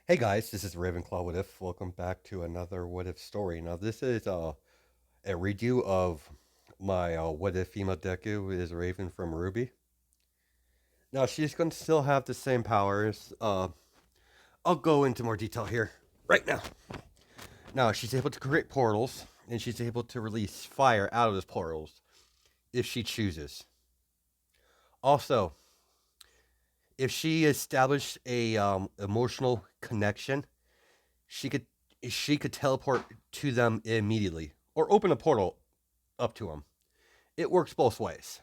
Hey guys, this is Ravenclaw What If. Welcome back to another What If story. Now, this is a redo of my What If female Deku is Raven from Ruby. Now, she's going to still have the same powers. I'll go into more detail here right now. Now, she's able to create portals, and she's able to release fire out of those portals if she chooses. Also, if she established a emotional connection, she could she could teleport to them immediately or open a portal up to them. It works both ways.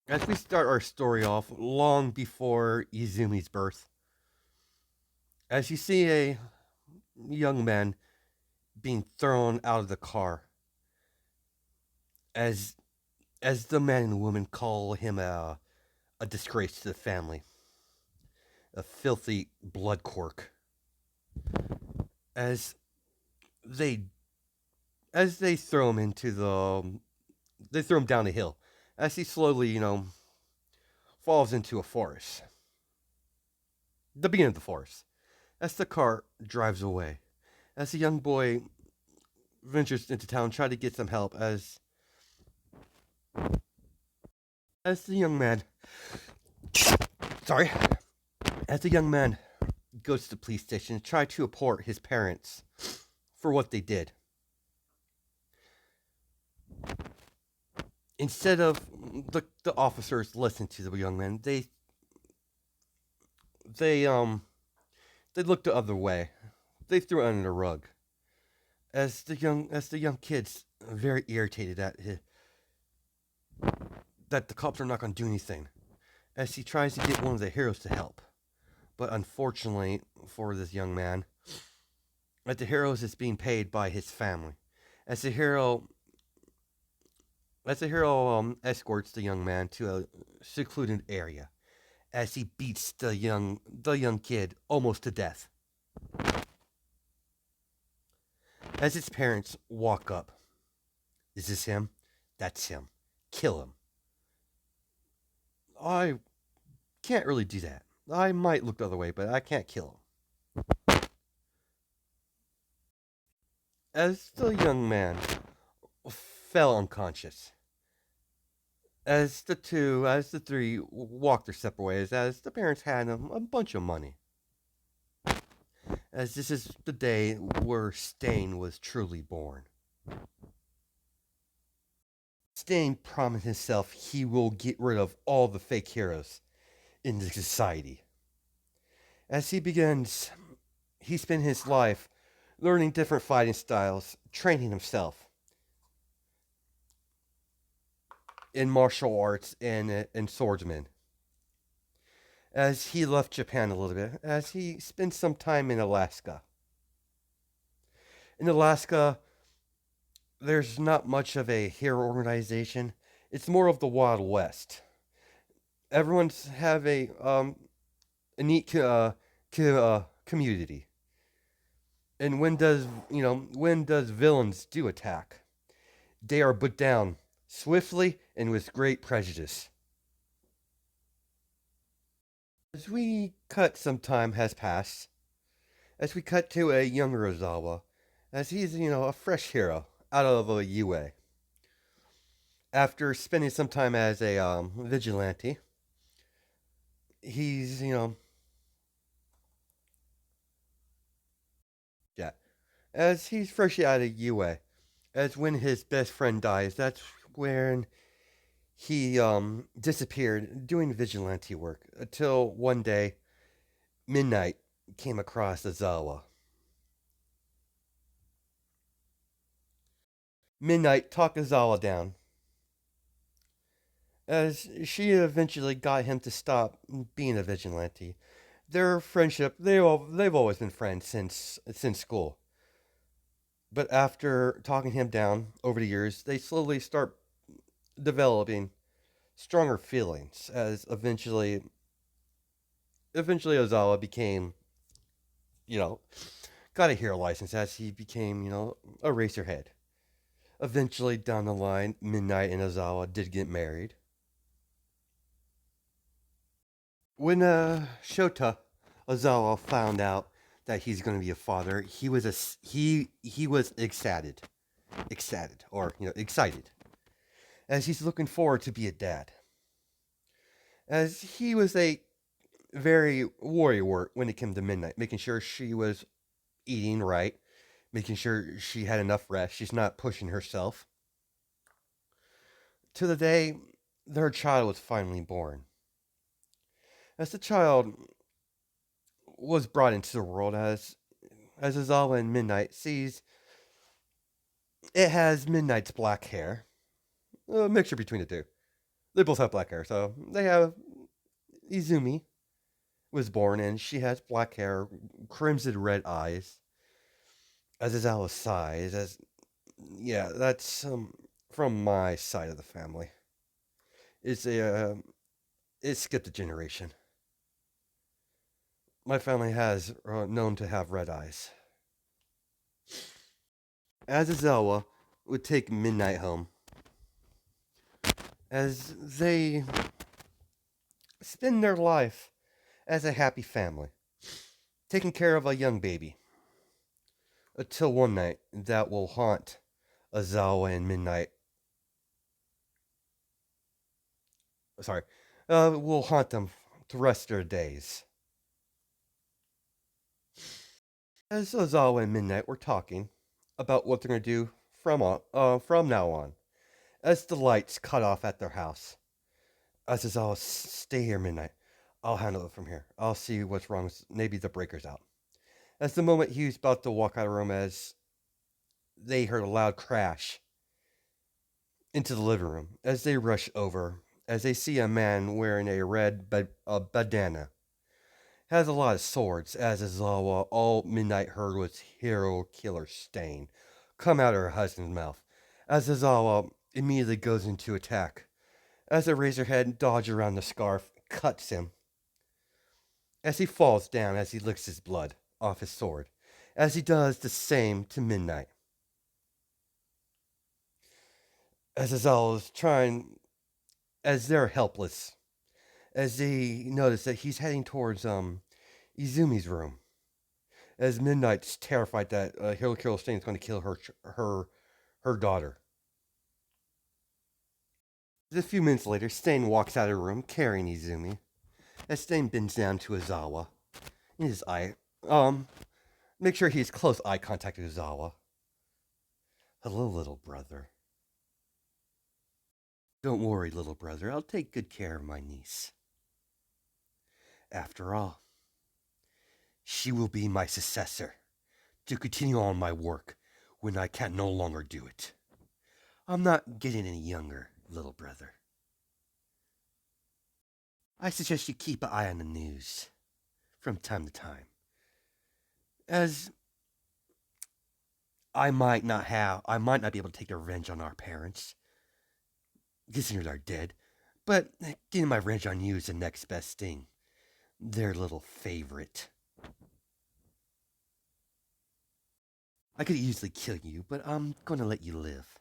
As we start our story off, long before Izumi's birth, as you see a young man being thrown out of the car, as the man and woman call him a disgrace to the family, a filthy blood cork. As they they throw him into they throw him down a hill, as he slowly falls into a forest, the beginning of the forest. As the car drives away, as the young boy ventures into town trying to get some help, as the young man sorry as the young man goes to the police station to try to report his parents for what they did. Instead of the officers listen to the young man, they um they looked the other way. They threw it under the rug. As the young kid's very irritated that the cops are not going to do anything, as he tries to get one of the heroes to help. But unfortunately for this young man, that the hero is being paid by his family. As the hero escorts the young man to a secluded area, as he beats the young kid almost to death. As his parents walk up, is this him? That's him. Kill him. I can't really do that. I might look the other way, but I can't kill him. As the young man fell unconscious, as the three walked their separate ways, as the parents had him a bunch of money. As this is the day where Stain was truly born. Stain promised himself he will get rid of all the fake heroes in the society. As he spent his life learning different fighting styles, training himself in martial arts and swordsman. As he left Japan a little bit, as he spent some time in Alaska. In Alaska, there's not much of a hero organization. It's more of the Wild West. Everyone's have a neat community. And when does villains do attack? They are put down swiftly and with great prejudice. As we cut, some time has passed. As we cut to a younger Ozawa, as he's a fresh hero out of a UA. After spending some time as a vigilante, he's yeah. As he's fresh out of UA, as when his best friend dies, that's when he disappeared doing vigilante work until one day Midnight came across Azawa. Midnight talked Azawa down, as she eventually got him to stop being a vigilante. Their friendship, they've always been friends since school. But after talking him down over the years, they slowly start developing stronger feelings. As eventually Ozawa became, you know, got a hero license. As he became, a racerhead. Eventually, down the line, Midnight and Ozawa did get married. When Shota Ozawa found out that he's going to be a father, he was ecstatic, or excited, as he's looking forward to be a dad. As he was a very warrior when it came to midnight, making sure she was eating right, making sure she had enough rest, she's not pushing herself. To the day their child was finally born. As the child was brought into the world, as Azawa in Midnight sees, it has Midnight's black hair, a mixture between the two. They both have black hair, so they have Izumi was born, and she has black hair, crimson red eyes. As Azawa sighs, as yeah, that's from my side of the family. It's a it skipped a generation. My family has known to have red eyes. As Azawa would take Midnight home, as they spend their life as a happy family, taking care of a young baby, until one night that will haunt Azawa and Midnight. Sorry, will haunt them the rest of their days. As Azawa and Midnight were talking about what they're going to do from now on, as the lights cut off at their house. As Azawa, stay here, Midnight. I'll handle it from here. I'll see what's wrong. Maybe the breaker's out. As the moment he was about to walk out of the room, as they heard a loud crash into the living room, as they rush over, as they see a man wearing a red bandana, has a lot of swords. As Azawa, all Midnight heard was "Hero Killer Stain" come out of her husband's mouth. As Azawa immediately goes into attack, as the Razorhead dodges around the scarf, cuts him. As he falls down, as he licks his blood off his sword, as he does the same to Midnight. As Azawa is trying, as they're helpless, as they notice that he's heading towards Izumi's room. As Midnight's terrified that Hirokiro Stain is going to kill her daughter. A few minutes later, Stain walks out of the room carrying Izumi. As Stain bends down to Azawa, in his eye, make sure he has close eye contact with Azawa. Hello, little brother. Don't worry, little brother. I'll take good care of my niece. After all, she will be my successor to continue on my work when I can no longer do it. I'm not getting any younger, little brother. I suggest you keep an eye on the news from time to time, as I might not be able to take the revenge on our parents, considering they're dead, but getting my revenge on you is the next best thing. Their little favorite. I could easily kill you, but I'm going to let you live,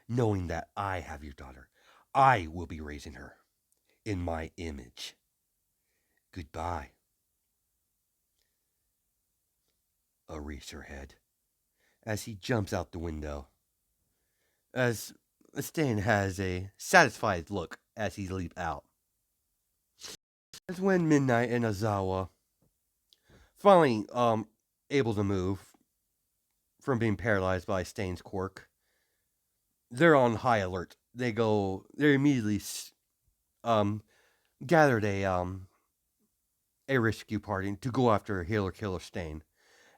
knowing that I have your daughter. I will be raising her in my image. Goodbye. Eraserhead. As he jumps out the window. As Stan has a satisfied look as he leaps out. As when Midnight and Azawa finally able to move from being paralyzed by Stain's quirk, they're on high alert. They immediately um gathered a rescue party to go after Halo Killer Stain,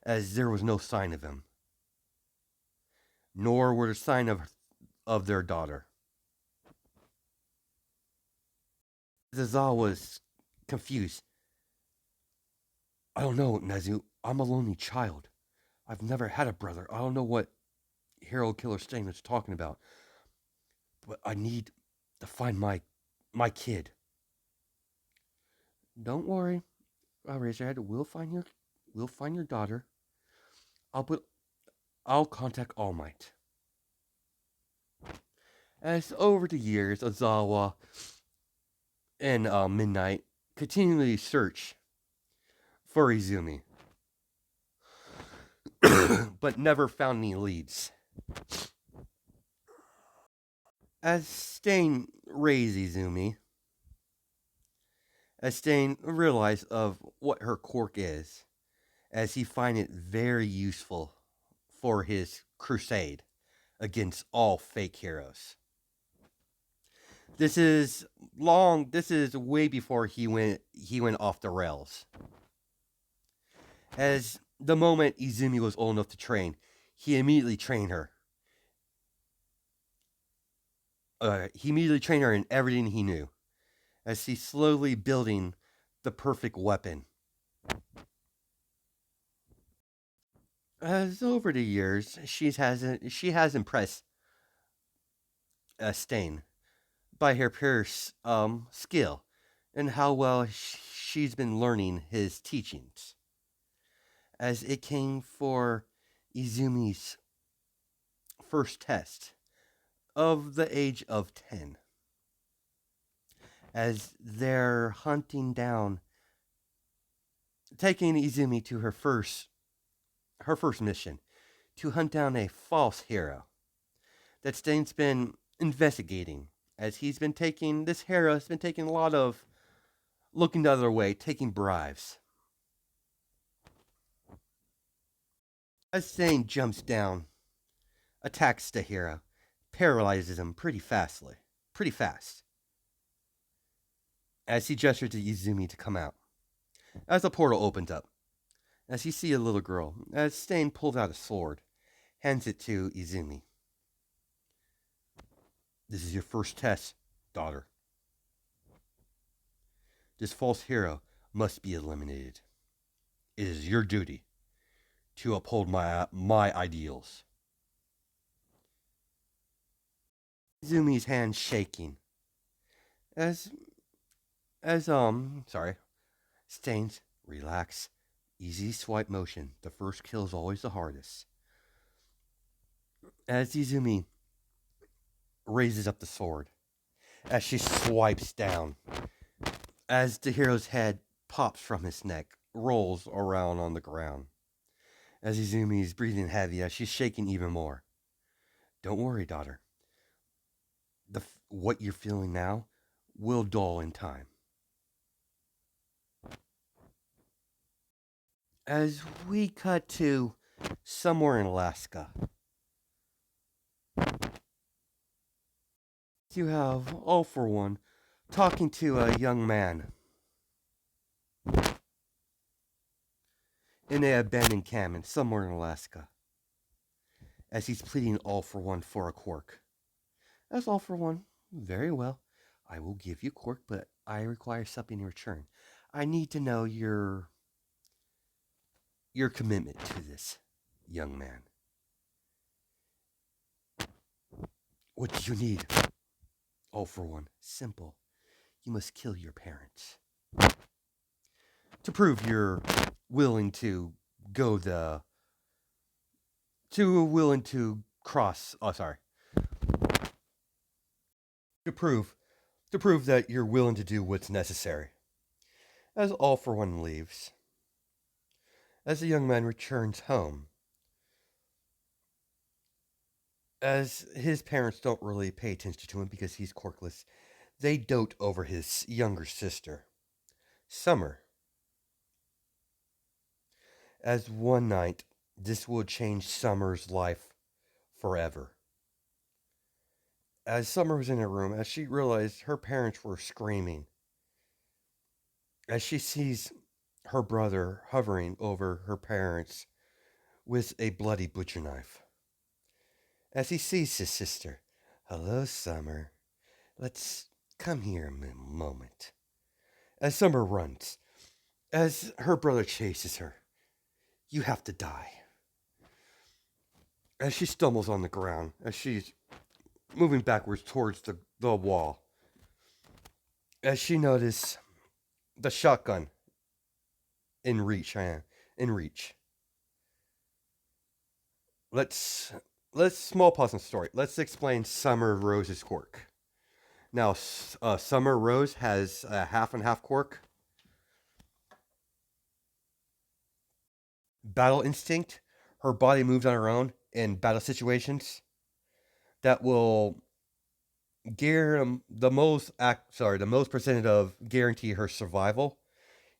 as there was no sign of him, nor were there sign of their daughter. Zaza was confused. I don't know, Nezu. I'm a lonely child. I've never had a brother. I don't know what Hero Killer Stain was talking about, but I need to find my kid. Don't worry, Razorhead. We'll find your daughter. I'll put I'll contact All Might. As over the years, Azawa and Midnight continually search for Izumi, but never found any leads. As Stain raised Izumi, as Stain realized of what her quirk is, as he find it very useful for his crusade against all fake heroes. This is way before he went off the rails. As the moment Izumi was old enough to train, he immediately trained her. He immediately trained her in everything he knew, as he's slowly building the perfect weapon. As over the years, she has impressed Stain by her peers' skill and how well she's been learning his teachings. As it came for Izumi's first test of the age of 10, as they're hunting down, taking Izumi to her first mission to hunt down a false hero that Stain's been investigating. As this hero has been taking a lot of looking the other way, taking bribes. As Stain jumps down, attacks the hero, paralyzes him pretty fast. As he gestures to Izumi to come out. As the portal opens up, as you see a little girl, as Stain pulls out a sword, hands it to Izumi. This is your first test, daughter. This false hero must be eliminated. It is your duty to uphold my ideals. Izumi's hand shaking. As sorry. Stains, relax. Easy swipe motion. The first kill is always the hardest. As Izumi raises up the sword, as she swipes down, as the hero's head pops from his neck, rolls around on the ground. As Izumi is breathing heavy, as she's shaking even more. Don't worry, daughter. What you're feeling now will dull in time. As we cut to somewhere in Alaska, you have All For One talking to a young man in an abandoned cabin somewhere in Alaska, as he's pleading All For One for a quirk. As All For One, very well, I will give you quirk, but I require something in return. I need to know your commitment to this young man. What do you need? All For One, simple. You must kill your parents. To prove you're willing to willing to cross, to prove that you're willing to do what's necessary. As All For One leaves, as the young man returns home, as his parents don't really pay attention to him because he's quirkless, they dote over his younger sister, Summer. As one night, this will change Summer's life forever. As Summer was in her room, as she realized her parents were screaming, as she sees her brother hovering over her parents with a bloody butcher knife. As he sees his sister, hello, Summer. Let's come here a moment. As Summer runs, as her brother chases her, you have to die. As she stumbles on the ground, as she's moving backwards towards the wall, as she notices the shotgun in reach. Let's small pause in the story. Let's explain Summer Rose's quirk. Now, Summer Rose has a half and half quirk. battle instinct. Her body moves on her own in battle situations that will the most percentage of guarantee her survival.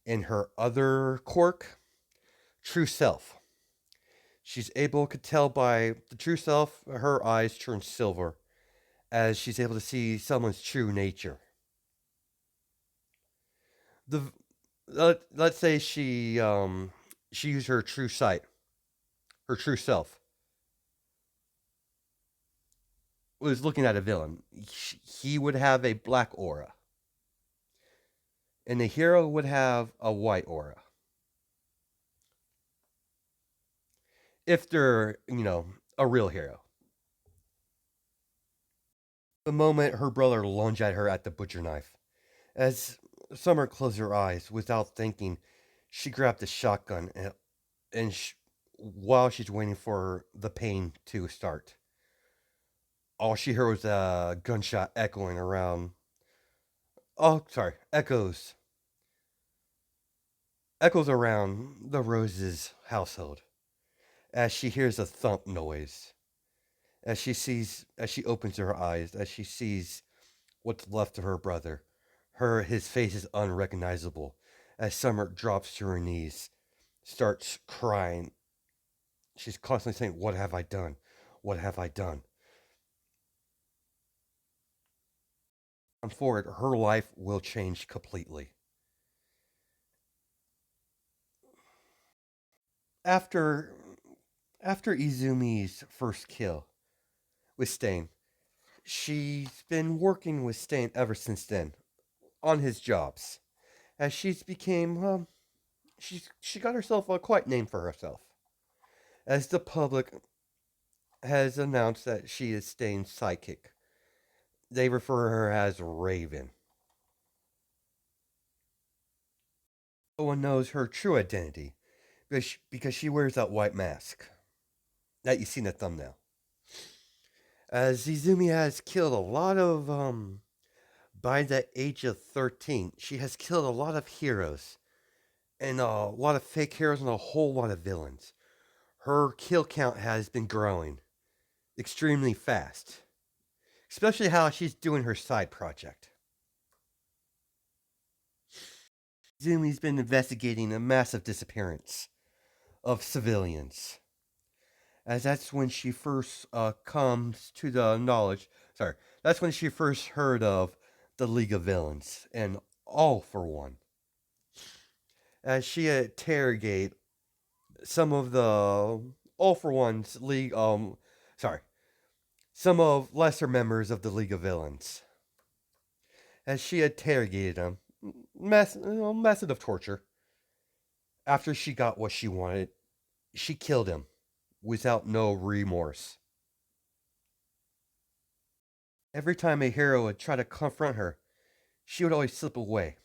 In her other quirk, true self. She's able to tell by the true self, her eyes turn silver as she's able to see someone's true nature. The let's say she used her true sight, her true self was looking at a villain. He would have a black aura, and the hero would have a white aura. If they're, a real hero. The moment her brother lunged at her at the butcher knife, as Summer closed her eyes without thinking, she grabbed the shotgun and while she's waiting for the pain to start, all she heard was a gunshot echoing around. Oh, sorry, echoes around the Rose's household as she hears a thump noise. As she opens her eyes, as she sees what's left of her brother, his face is unrecognizable. As Summer drops to her knees, starts crying. She's constantly saying, "What have I done? What have I done?" And forward, her life will change completely. After after Izumi's first kill with Stain, she's been working with Stain ever since then on his jobs. As she's became she got herself a quite name for herself. As the public has announced that she is Stain's psychic, they refer to her as Raven. No one knows her true identity because she wears that white mask that you see in the thumbnail. As Izumi has killed a lot of, by the age of 13, she has killed a lot of heroes and a lot of fake heroes and a whole lot of villains. Her kill count has been growing extremely fast, especially how she's doing her side project. Izumi's been investigating a massive disappearance of civilians, as that's when she first comes to the knowledge. Sorry, that's when she first heard of the League of Villains and All for One. As she interrogate some of the All for One's league, sorry, some of lesser members of the League of Villains. As she interrogated them, method of torture. After she got what she wanted, she killed him without no remorse. Every time a hero would try to confront her, she would always slip away.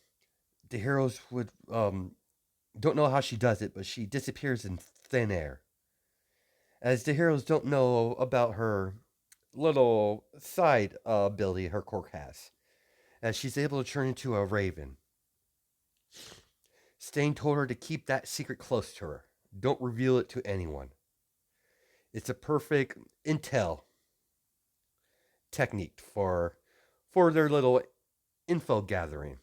The heroes would don't know how she does it, but she disappears in thin air. As the heroes don't know about her little side ability her quirk has, as she's able to turn into a raven. Stain told her to keep that secret close to her. Don't reveal it to anyone. It's a perfect intel technique for their little info gathering.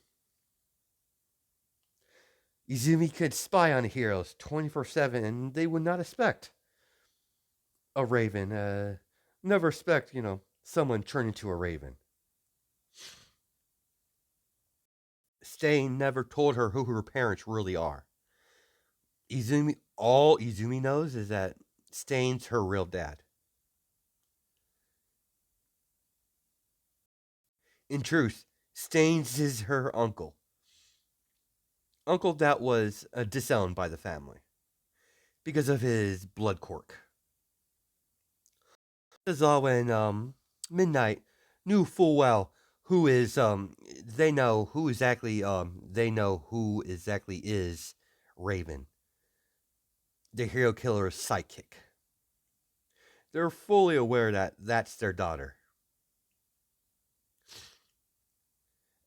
Izumi could spy on heroes 24/7 and they would not expect a raven. Never expect, someone turn into a raven. Stain never told her who her parents really are. All Izumi knows is that Stain's her real dad. In truth, Stains is her uncle. Uncle that was disowned by the family because of his blood quirk. This is all when Midnight knew full well who is they know who exactly is Raven, the hero killer's sidekick. They're fully aware that that's their daughter.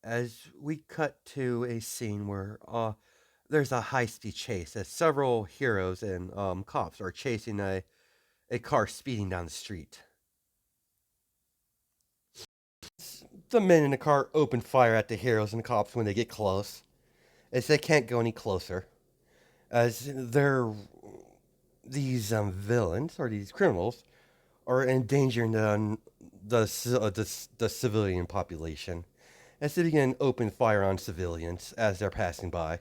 As we cut to a scene where there's a high-speed chase as several heroes and cops are chasing a car speeding down the street. The men in the car open fire at the heroes and cops when they get close, as they can't go any closer, as these villains or these criminals are endangering the civilian population, as they begin open fire on civilians as they're passing by.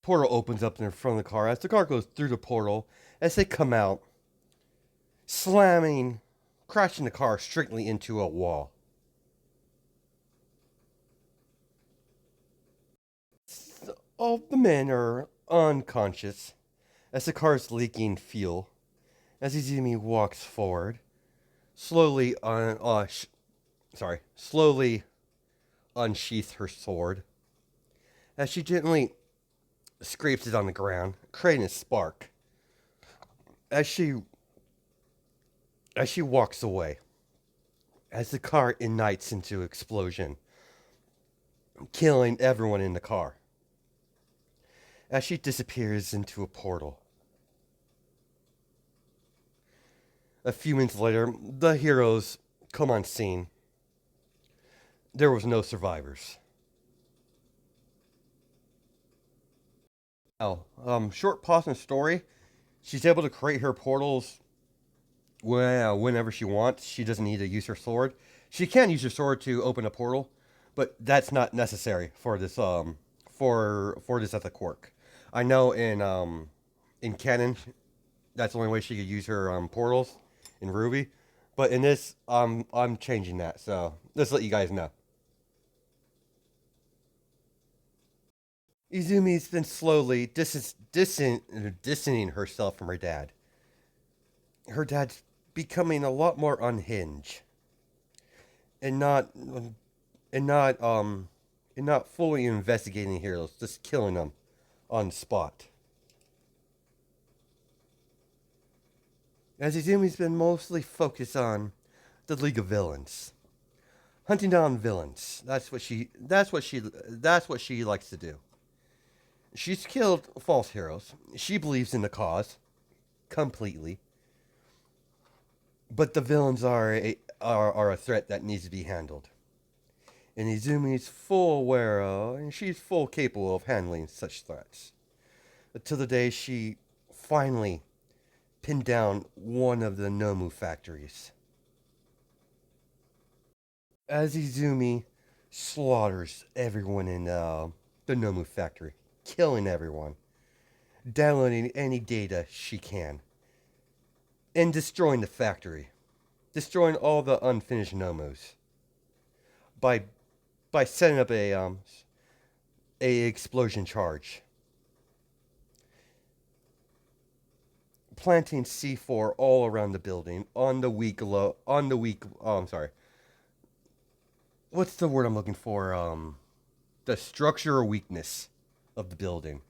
Portal opens up in front of the car as the car goes through the portal. As they come out, slamming, crashing the car strictly into a wall. All the men are unconscious as the car is leaking fuel. As Izumi walks forward, slowly unsheaths her sword. As she gently scrapes it on the ground, creating a spark. As she walks away, as the car ignites into explosion, killing everyone in the car. As she disappears into a portal. A few minutes later, the heroes come on scene. There was no survivors. Now, short pause in the story. She's able to create her portals whenever she wants. She doesn't need to use her sword. She can use her sword to open a portal, but that's not necessary for this for this as a quirk. I know in canon that's the only way she could use her portals in Ruby, but in this I'm changing that. So let's let you guys know. Izumi's been slowly distancing herself from her dad. Her dad's becoming a lot more unhinged and and not um not fully investigating heroes, just killing them on the spot. As Izumi's been mostly focused on the League of Villains, hunting down villains. That's what she likes to do. She's killed false heroes. She believes in the cause completely, but the villains are a threat that needs to be handled. And Izumi's full aware of, and she's full capable of handling such threats. Until the day she finally pinned down one of the Nomu factories. As Izumi slaughters everyone in the Nomu factory, killing everyone, downloading any data she can, and destroying the factory, destroying all the unfinished Nomus by setting up a explosion charge, planting C4 all around the building on the weak I'm sorry. What's the word I'm looking for? The structural weakness of the building.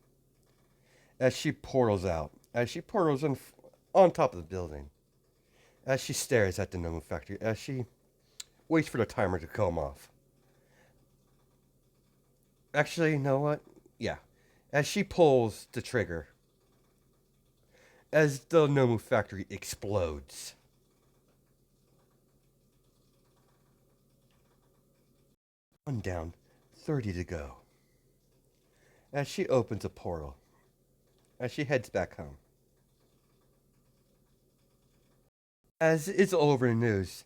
As she portals out, as she portals on top of the building, as she stares at the Nomu factory, as she waits for the timer to come off. Actually, you know what? Yeah. As she pulls the trigger, as the Nomu factory explodes. One down, 30 to go. As she opens a portal, as she heads back home. As it's all over the news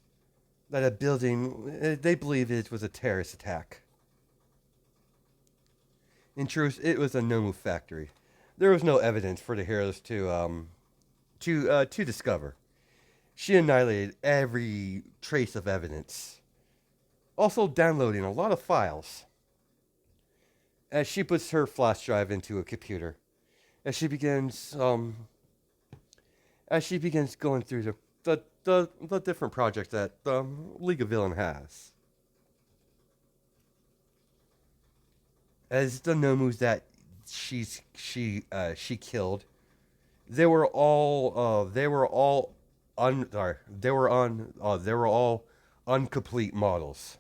that a building, they believe it was a terrorist attack. In truth, it was a Nomu factory. There was no evidence for the heroes to discover. She annihilated every trace of evidence, also downloading a lot of files. As she puts her flash drive into a computer, as she begins going through the different projects that League of Villain has. As the Nomus that she killed, they were all they were all incomplete models.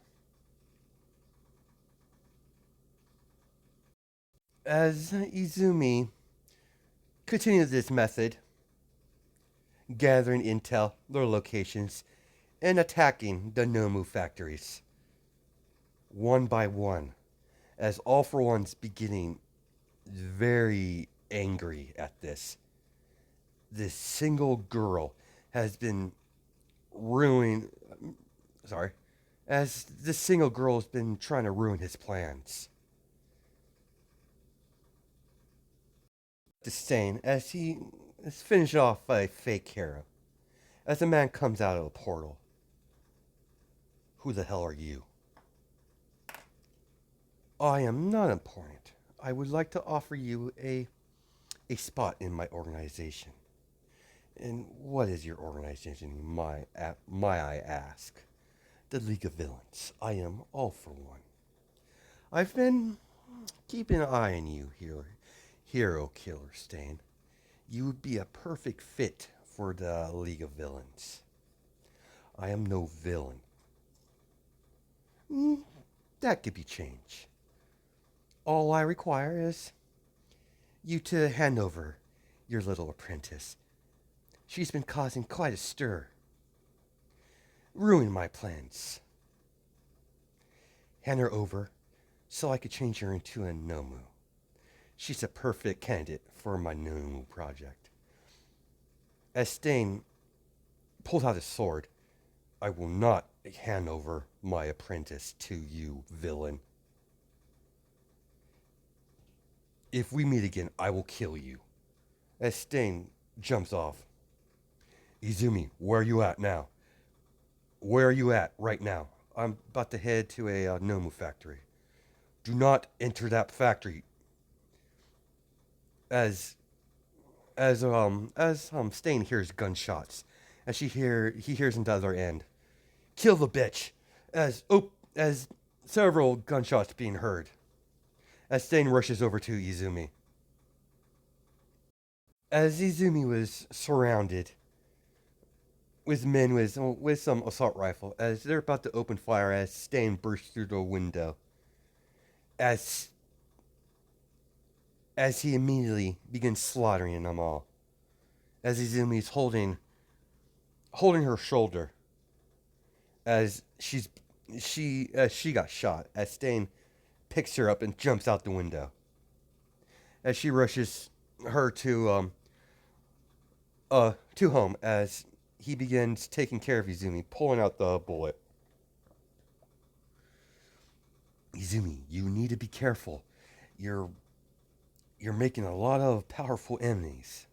As Izumi continues this method, gathering intel, their locations, and attacking the Nomu factories, one by one, as All for One's beginning very angry at this. This single girl has been ruining. Sorry. As this single girl has been trying to ruin his plans. Disdain as he is finished off a fake hero. As a man comes out of a portal. Who the hell are you? I am not important. I would like to offer you a spot in my organization. And what is your organization, my I ask? The League of Villains. I am All for One. I've been keeping an eye on you here, Hero Killer Stain. You would be a perfect fit for the League of Villains. I am no villain. Mm, that could be changed. All I require is you to hand over your little apprentice. She's been causing quite a stir, ruining my plans. Hand her over so I could change her into a Nomu. She's a perfect candidate for my Nomu project. As Stain pulls out his sword, I will not hand over my apprentice to you, villain. If we meet again, I will kill you. As Stain jumps off. Izumi, where are you at now? Where are you at right now? I'm about to head to a Nomu factory. Do not enter that factory. As Stain hears gunshots, as he hears on the other end. Kill the bitch. As several gunshots being heard. As Stain rushes over to Izumi. As Izumi was surrounded with men with some assault rifle, as they're about to open fire, as Stain bursts through the window, as he immediately begins slaughtering them all, as Izumi's holding her shoulder, as she got shot, as Stain picks her up and jumps out the window, as she rushes her to home, as he begins taking care of Izumi, pulling out the bullet. Izumi, you need to be careful. You're making a lot of powerful enemies.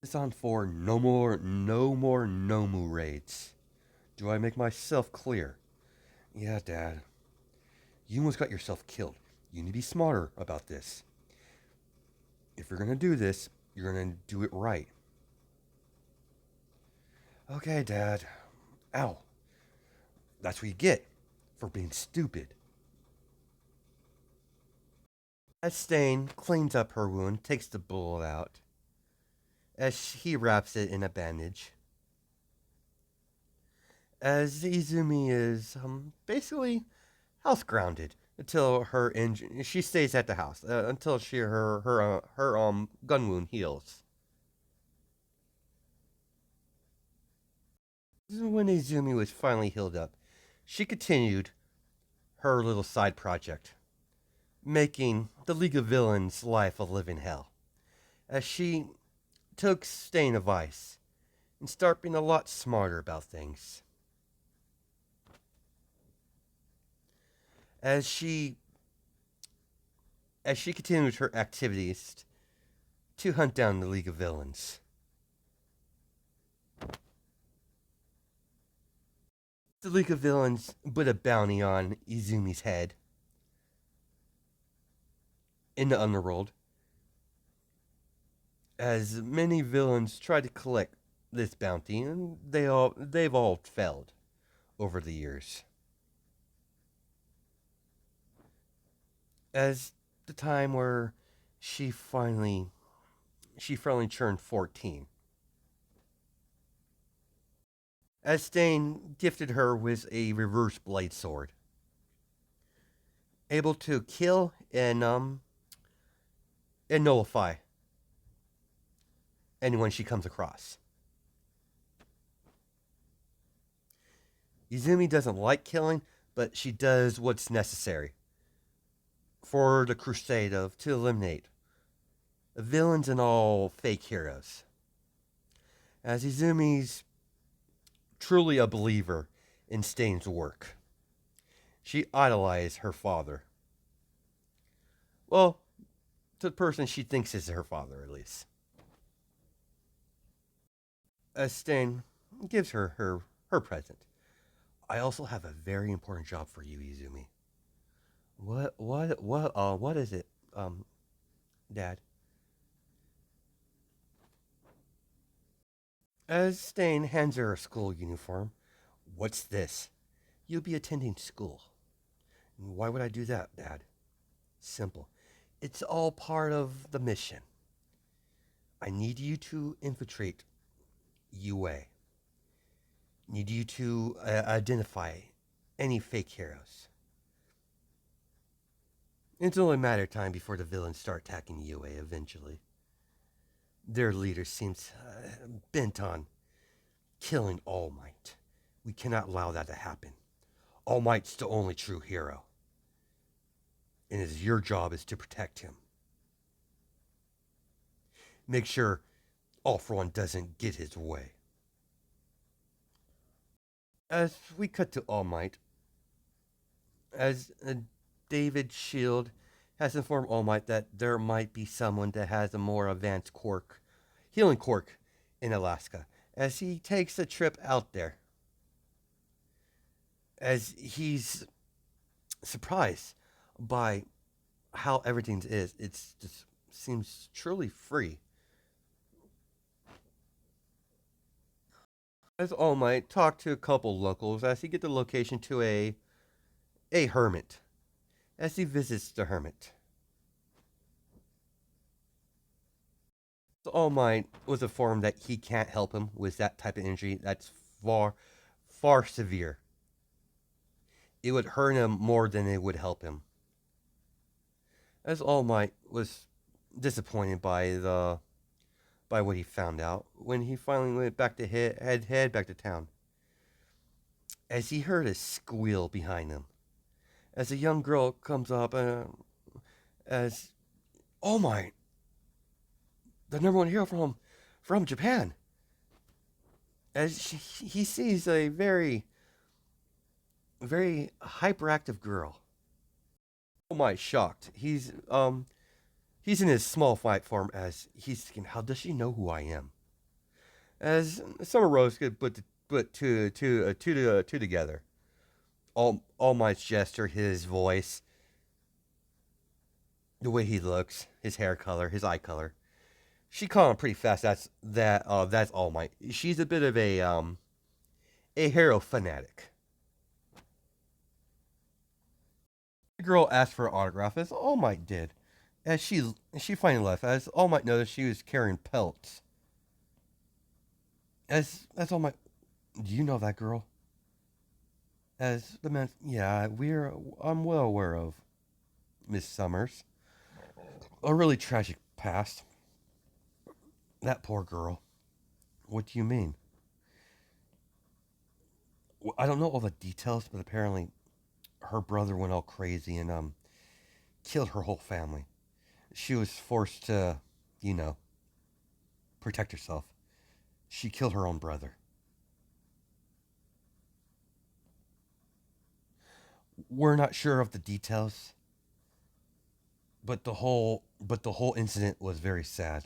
It's on for no more Nomu raids. Do I make myself clear? Yeah, Dad. You almost got yourself killed. You need to be smarter about this. If you're gonna do this, you're gonna do it right. Okay, Dad. Ow. That's what you get for being stupid. As Stain cleans up her wound, takes the bullet out, as he wraps it in a bandage. As Izumi is basically house grounded until her injury. She stays at the house until her gun wound heals. When Izumi was finally healed up, she continued her little side project, making the League of Villains' life a living hell. As she took Stain advice and started being a lot smarter about things. As she continued her activities to hunt down the League of Villains. The League of Villains put a bounty on Izumi's head in the underworld, as many villains tried to collect this bounty, and they've all failed over the years. As the time where she finally turned 14. As Stain gifted her with a reverse blade sword. able to kill and nullify anyone she comes across. Izumi doesn't like killing, but she does what's necessary for the crusade of to eliminate villains and all fake heroes. As Izumi's truly a believer in Stain's work, she idolized her father. Well, to the person she thinks is her father, at least. As Stain gives her present. I also have a very important job for you, Izumi. What is it, Dad? As Stain hands her a school uniform, what's this? You'll be attending school. Why would I do that, Dad? Simple. It's all part of the mission. I need you to infiltrate UA. Need you to identify any fake heroes. It's only a matter of time before the villains start attacking UA eventually. Their leader seems bent on killing All Might. We cannot allow that to happen. All Might's the only true hero. And it's your job is to protect him. Make sure All for One doesn't get his way. As we cut to All Might, as David Shield has informed All Might that there might be someone that has a more advanced healing quirk in Alaska, as he takes a trip out there. As he's surprised by how everything is, it's just seems truly free. As All Might talk to a couple locals as he get the location to a hermit. As he visits the hermit, All Might was informed that he can't help him with that type of injury. That's far severe. It would hurt him more than it would help him. As All Might was disappointed by what he found out when he finally went back to head back to town. As he heard a squeal behind him, as a young girl comes up as All Might, the number one hero from Japan. As he sees a very hyperactive girl. All Might shocked. He's in his small fight form as he's thinking, how does she know who I am? As Summer Rose could put two together. All Might's gesture, his voice, the way he looks, his hair color, his eye color. She caught him pretty fast. That's All Might. She's a bit of a hero fanatic. The girl asked for an autograph as All Might did. As she finally left, as All Might noticed she was carrying pelts. As All Might, do you know that girl? As the man, yeah, I'm well aware of Miss Summers. A really tragic past. That poor girl. What do you mean? Well, I don't know all the details, but apparently her brother went all crazy and killed her whole family. She was forced to, you know, protect herself. She killed her own brother. We're not sure of the details, but the whole incident was very sad.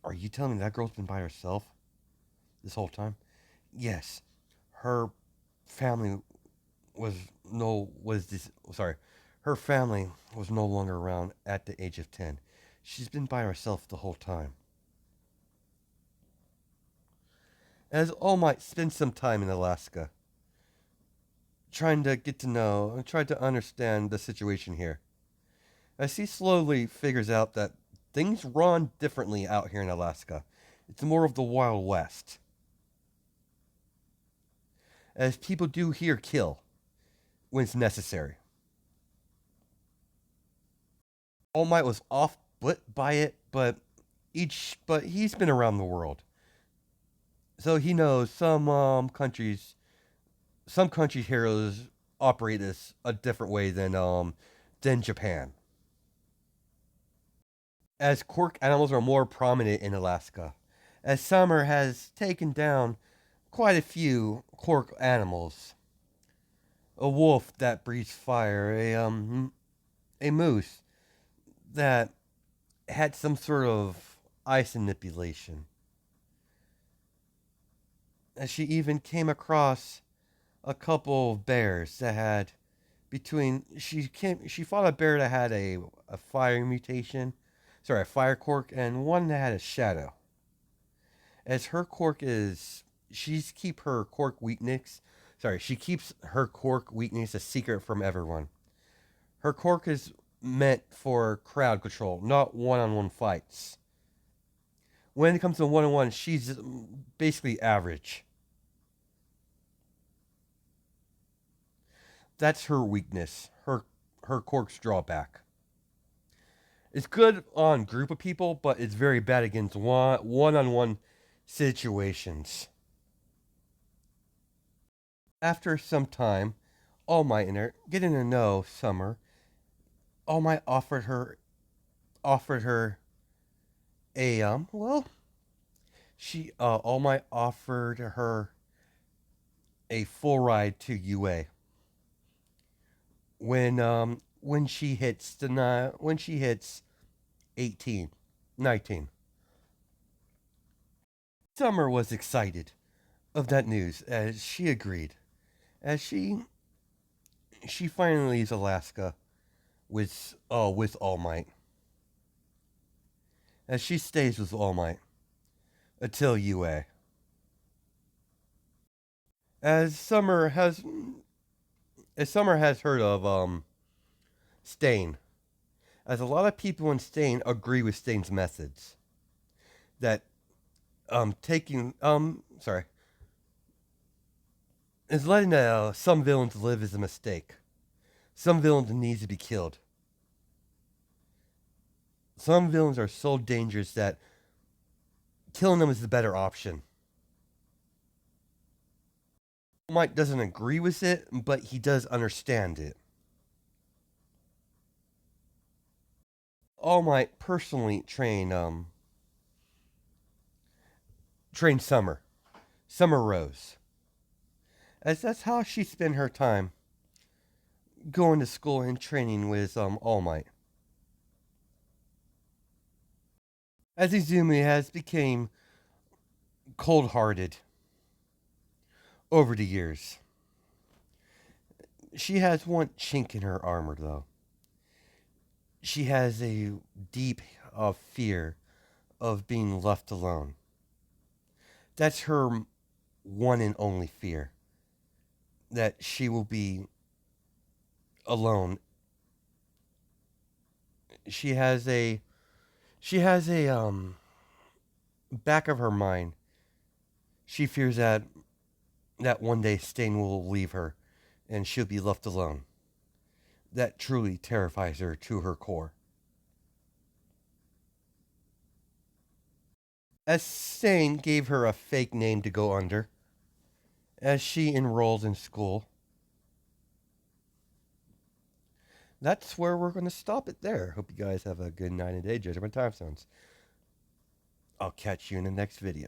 Are you telling me that girl's been by herself this whole time? Yes. Her family was no was this sorry. Her family was no longer around at the age of 10. She's been by herself the whole time. As All Might spend some time in Alaska, trying to get to know and try to understand the situation here. As he slowly figures out that things run differently out here in Alaska. It's more of the Wild West. as people do here kill when it's necessary. All Might was off put by it, but he's been around the world, so he knows some country heroes operate this a different way than Japan. As quirk animals are more prominent in Alaska, as Summer has taken down quite a few quirk animals. A wolf that breathes fire, a moose that had some sort of ice manipulation. And she even came across a couple of bears that had she fought a bear that had a fire mutation, sorry, a fire quirk, and one that had a shadow. As her quirk is she's keep her quirk weakness sorry, she keeps her quirk weakness a secret from everyone. Her quirk is meant for crowd control, not one-on-one fights. When it comes to one-on-one, she's basically average. That's her weakness. Her quirk's drawback. It's good on group of people, but it's very bad against one-on-one situations. After some time, All Might and her getting to know Summer, All Might offered her a well, she All Might offered her a full ride to UA when she hits 18, 19. Summer was excited of that news as she agreed, as she finally leaves Alaska with All Might, as she stays with All Might until UA. As Summer has as Summer has heard of Stain, as a lot of people in Stain agree with Stain's methods, that taking sorry is letting some villains live is a mistake. Some villains need to be killed. Some villains are so dangerous that killing them is the better option. Mike doesn't agree with it, but he does understand it. All Might personally train Summer Rose, as that's how she spent her time going to school and training with All Might. As Izumi has become cold-hearted over the years. She has one chink in her armor, though. She has a deep fear of being left alone. That's her one and only fear. That she will be alone. She has a back of her mind. She fears that one day Stain will leave her and she'll be left alone. That truly terrifies her to her core. As Stain gave her a fake name to go under, as she enrolls in school, that's where we're going to stop it there. Hope you guys have a good night and day. Judgment Time Zones. I'll catch you in the next video.